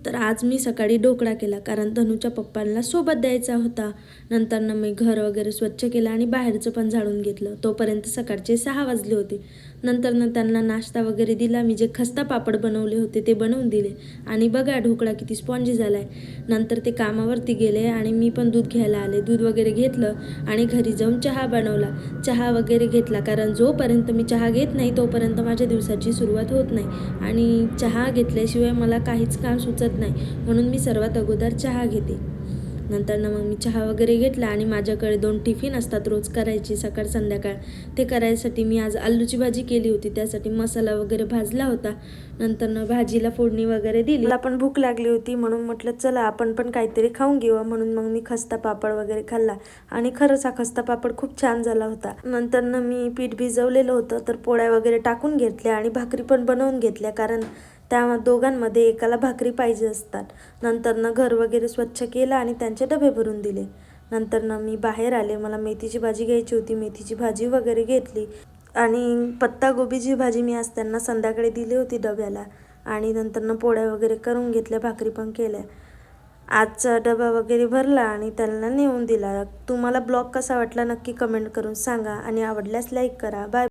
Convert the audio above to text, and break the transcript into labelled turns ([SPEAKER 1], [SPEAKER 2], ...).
[SPEAKER 1] तर आज मी सकाळी ढोकळा केला कारण धनूच्या पप्पांना सोबत द्यायचा होता. नंतर मी घर वगैरे स्वच्छ केलं आणि बाहेरचं पण झाडून घेतलं. तोपर्यंत सकाळचे 6 वाजले होते. नंतर त्यांना नाश्ता वगैरे दिला. मी जे खस्ता पापड बनवले होते ते बनवून दिले आणि बघा ढोकळा किती स्पॉन्जी झाला आहे. नंतर ते कामावरती गेले आणि मी पण दूध घ्यायला आले. दूध वगैरे घेतलं आणि घरी जाऊन चहा बनवला. चहा वगैरे घेतला कारण जोपर्यंत मी चहा घेत नाही तोपर्यंत माझ्या दिवसाची सुरुवात होत नाही आणि चहा घेतल्याशिवाय मला काहीच काम सुचत नाही, म्हणून मी सर्वात अगोदर चहा घेते. नंतर मग मी चहा वगैरे घेतला आणि माझ्याकडे 2 टिफिन असतात रोज करायची सकाळ संध्याकाळ. ते करायसाठी मी आज आलूची भाजी केली होती. त्यासाठी मसाला वगैरे भाजला होता. नंतर भाजीला फोडणी वगैरे दिली. मला पण भूक लागली होती म्हणून म्हटलं चला आपण पण काहीतरी खाऊन घेऊ, म्हणून मग मी खस्ता पापड वगैरे खाल्ला आणि खरंच हा खस्ता पापड खूप छान झाला होता. नंतर मी पीठ भिजवलेलं होतं तर पोळ्या वगैरे टाकून घेतल्या आणि भाकरी पण बनवून घेतल्या कारण त्या दोघांमध्ये एकाला भाकरी पाहिजे असतात. नंतर घर वगैरे स्वच्छ केलं आणि त्यांचे डबे भरून दिले. नंतर मी बाहेर आले. मला मेथीची भाजी घ्यायची होती. मेथीची भाजी वगैरे घेतली आणि पत्तागोबीची भाजी मी आज त्यांना संध्याकाळी दिली होती डब्याला. आणि नंतर पोळ्या वगैरे करून घेतल्या, भाकरी पण केल्या. आजचा डबा वगैरे भरला आणि त्यांना नेऊन दिला. तुम्हाला ब्लॉग कसा वाटला नक्की कमेंट करून सांगा आणि आवडल्यास लाईक करा. बाय.